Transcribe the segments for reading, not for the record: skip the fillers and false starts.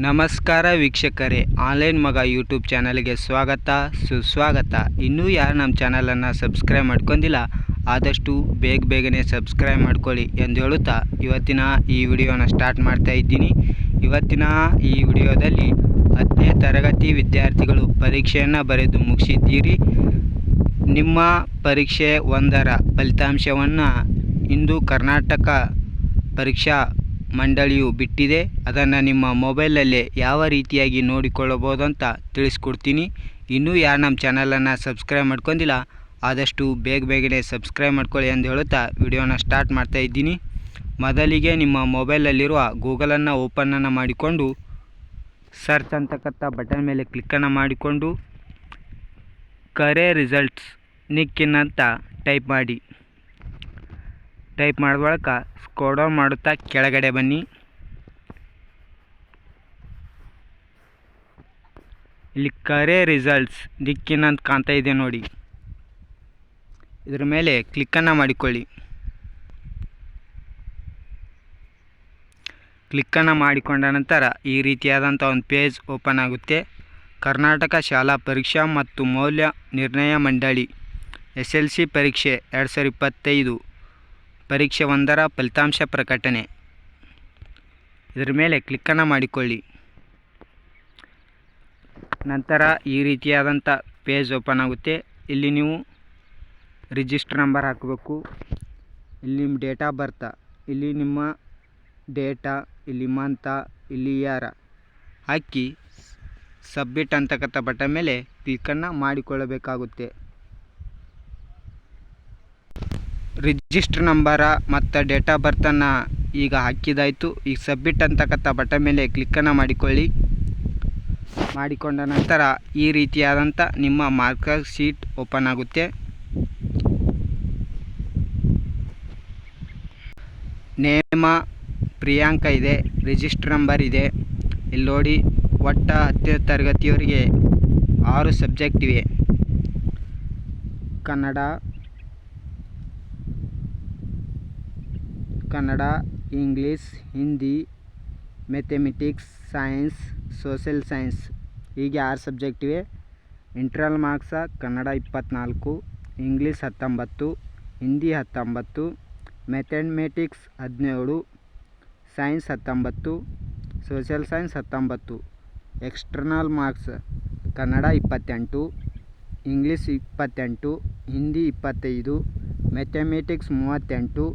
ನಮಸ್ಕಾರ ವೀಕ್ಷಕರೇ, ಆನ್ಲೈನ್ ಮಗ ಯೂಟ್ಯೂಬ್ ಚಾನಲ್ಗೆ ಸ್ವಾಗತ ಸುಸ್ವಾಗತ. ಇನ್ನೂ ಯಾರು ನಮ್ಮ ಚಾನಲನ್ನು ಸಬ್ಸ್ಕ್ರೈಬ್ ಮಾಡ್ಕೊಂಡಿಲ್ಲ ಆದಷ್ಟು ಬೇಗನೆ ಸಬ್ಸ್ಕ್ರೈಬ್ ಮಾಡ್ಕೊಳ್ಳಿ ಎಂದು ಹೇಳುತ್ತಾ ಇವತ್ತಿನ ಈ ವಿಡಿಯೋನ ಸ್ಟಾರ್ಟ್ ಮಾಡ್ತಾ ಇದ್ದೀನಿ. ಇವತ್ತಿನ ಈ ವಿಡಿಯೋದಲ್ಲಿ 10ನೇ ತರಗತಿ ವಿದ್ಯಾರ್ಥಿಗಳು ಪರೀಕ್ಷೆಯನ್ನು ಬರೆದು ಮುಗಿಸಿದ್ದೀರಿ. ನಿಮ್ಮ ಪರೀಕ್ಷೆ 1ರ ಫಲಿತಾಂಶವನ್ನು ಇಂದು ಕರ್ನಾಟಕ ಪರೀಕ್ಷಾ ಮಂಡಳಿಯು ಬಿಟ್ಟಿದೆ. ಅದನ್ನು ನಿಮ್ಮ ಮೊಬೈಲಲ್ಲೇ ಯಾವ ರೀತಿಯಾಗಿ ನೋಡಿಕೊಳ್ಳಬಹುದು ಅಂತ ತಿಳಿಸ್ಕೊಡ್ತೀನಿ. ಇನ್ನೂ ಯಾರು ನಮ್ಮ ಚಾನಲನ್ನು ಸಬ್ಸ್ಕ್ರೈಬ್ ಮಾಡ್ಕೊಂಡಿಲ್ಲ ಆದಷ್ಟು ಬೇಗನೆ ಸಬ್ಸ್ಕ್ರೈಬ್ ಮಾಡ್ಕೊಳ್ಳಿ ಎಂದು ಹೇಳುತ್ತಾ ವಿಡಿಯೋನ ಸ್ಟಾರ್ಟ್ ಮಾಡ್ತಾ ಇದ್ದೀನಿ. ಮೊದಲಿಗೆ ನಿಮ್ಮ ಮೊಬೈಲಲ್ಲಿರುವ ಗೂಗಲನ್ನು ಓಪನನ್ನು ಮಾಡಿಕೊಂಡು ಸರ್ಚ್ ಅಂತಕ್ಕಂಥ ಬಟನ್ ಮೇಲೆ ಕ್ಲಿಕ್ಕನ್ನು ಮಾಡಿಕೊಂಡು ಕರೆ ರಿಸಲ್ಟ್ಸ್ ನಿಕ್ಕಿನ್ ಅಂತ ಟೈಪ್ ಮಾಡಿ. ಟೈಪ್ ಮಾಡಿದ ಬಳಿಕ ಸ್ಕ್ರೋಲ್ ಡೌನ್ ಮಾಡುತ್ತಾ ಕೆಳಗಡೆ ಬನ್ನಿ. ಇಲ್ಲಿ ಕರೆ ರಿಸಲ್ಟ್ಸ್ ದಿಕ್ಕಿನ ಅಂತ ಕಾಣ್ತಾ ಇದೆ ನೋಡಿ, ಇದರ ಮೇಲೆ ಕ್ಲಿಕ್ಕನ್ನು ಮಾಡಿಕೊಳ್ಳಿ. ಕ್ಲಿಕ್ಕನ್ನು ಮಾಡಿಕೊಂಡ ನಂತರ ಈ ರೀತಿಯಾದಂಥ ಒಂದು ಪೇಜ್ ಓಪನ್ ಆಗುತ್ತೆ. ಕರ್ನಾಟಕ ಶಾಲಾ ಪರೀಕ್ಷಾ ಮತ್ತು ಮೌಲ್ಯ ನಿರ್ಣಯ ಮಂಡಳಿ SLC ಪರೀಕ್ಷೆ 2025 ಪರೀಕ್ಷೆ 1ರ ಫಲಿತಾಂಶ ಪ್ರಕಟಣೆ, ಇದರ ಮೇಲೆ ಕ್ಲಿಕ್ಕನ್ನು ಮಾಡಿಕೊಳ್ಳಿ. ನಂತರ ಈ ರೀತಿಯಾದಂಥ ಪೇಜ್ ಓಪನ್ ಆಗುತ್ತೆ. ಇಲ್ಲಿ ನೀವು ರಿಜಿಸ್ಟರ್ ನಂಬರ್ ಹಾಕಬೇಕು. ಇಲ್ಲಿ ನಿಮ್ಮ ಡೇಟ್ ಆಫ್ ಬರ್ತ್, ಇಲ್ಲಿ ನಿಮ್ಮ ಡೇಟಾ, ಇಲ್ಲಿ ಮಂತ, ಇಲ್ಲಿ ಇಯರ್ ಹಾಕಿ ಸಬ್ಮಿಟ್ ಅಂತಕ್ಕಂಥ ಬಟನ್ ಮೇಲೆ ಕ್ಲಿಕ್ಕನ್ನು ಮಾಡಿಕೊಳ್ಳಬೇಕಾಗುತ್ತೆ. ರಿಜಿಸ್ಟರ್ ನಂಬರ ಮತ್ತು ಡೇಟ್ ಆಫ್ ಬರ್ತನ್ನು ಈಗ ಹಾಕಿದಾಯಿತು. ಈಗ ಸಬ್ಮಿಟ್ ಅಂತಕ್ಕಂಥ ಬಟನ್ ಮೇಲೆ ಕ್ಲಿಕ್ಕನ್ನು ಮಾಡಿಕೊಳ್ಳಿ. ಮಾಡಿಕೊಂಡ ನಂತರ ಈ ರೀತಿಯಾದಂಥ ನಿಮ್ಮ ಮಾರ್ಕರ್ ಶೀಟ್ ಓಪನ್ ಆಗುತ್ತೆ. ನೇಮ ಪ್ರಿಯಾಂಕ ಇದೆ, ರಿಜಿಸ್ಟರ್ ನಂಬರ್ ಇದೆ. ಇಲ್ಲಿ ನೋಡಿ, ಒಟ್ಟು 10ನೇ ತರಗತಿಯವರಿಗೆ 6 ಸಬ್ಜೆಕ್ಟ್ ಇವೆ. Kannada, English, Hindi, mathematics, science, social science ಹೀಗೆ 6 ಸಬ್ಜೆಕ್ಟ್ ಇವೆ. Internal marks Kannada 24, English 19, Hindi 19, mathematics 17, science 19, social science 19. External marks Kannada 28, English 28, Hindi 25, mathematics 38,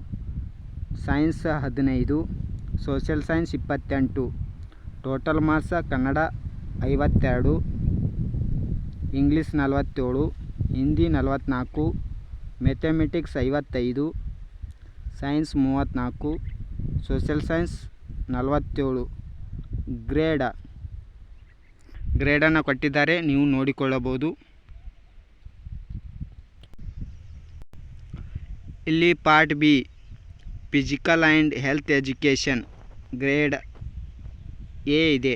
science 15, social science 28. Total marks Kannada 52, English 47, Hindi 44, mathematics 55, science 34, social science 47. ಗ್ರೇಡನ್ನು ಕೊಟ್ಟಿದ್ದಾರೆ, ನೀವು ನೋಡಿಕೊಳ್ಳಬಹುದು. ಇಲ್ಲಿ part B physical and health education grade A ಇದೆ.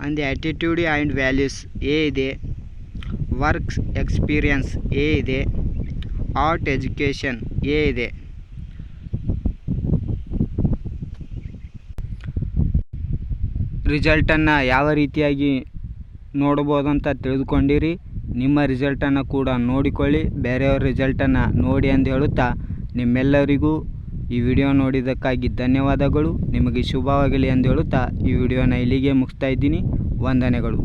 And attitude and values A ಇದೆ. Works experience A ಇದೆ. Art education A ಇದೆ. ರಿಸಲ್ಟನ್ನು ಯಾವ ರೀತಿಯಾಗಿ ನೋಡ್ಬೋದು ಅಂತ ತಿಳಿದುಕೊಂಡಿರಿ. ನಿಮ್ಮ ರಿಸಲ್ಟನ್ನು ಕೂಡ ನೋಡಿಕೊಳ್ಳಿ, ಬೇರೆಯವ್ರ ರಿಸಲ್ಟನ್ನು ನೋಡಿ ಎಂದು ಹೇಳುತ್ತಾ ನಿಮ್ಮೆಲ್ಲರಿಗೂ ಈ ವಿಡಿಯೋ ನೋಡಿದ್ದಕ್ಕಾಗಿ ಧನ್ಯವಾದಗಳು. ನಿಮಗೆ ಶುಭವಾಗಲಿ ಎಂದು ಹೇಳುತ್ತಾ ಈ ವಿಡಿಯೋನ ಇಲ್ಲಿಗೆ ಮುಗಿಸ್ತಾ ಇದ್ದೀನಿ. ವಂದನೆಗಳು.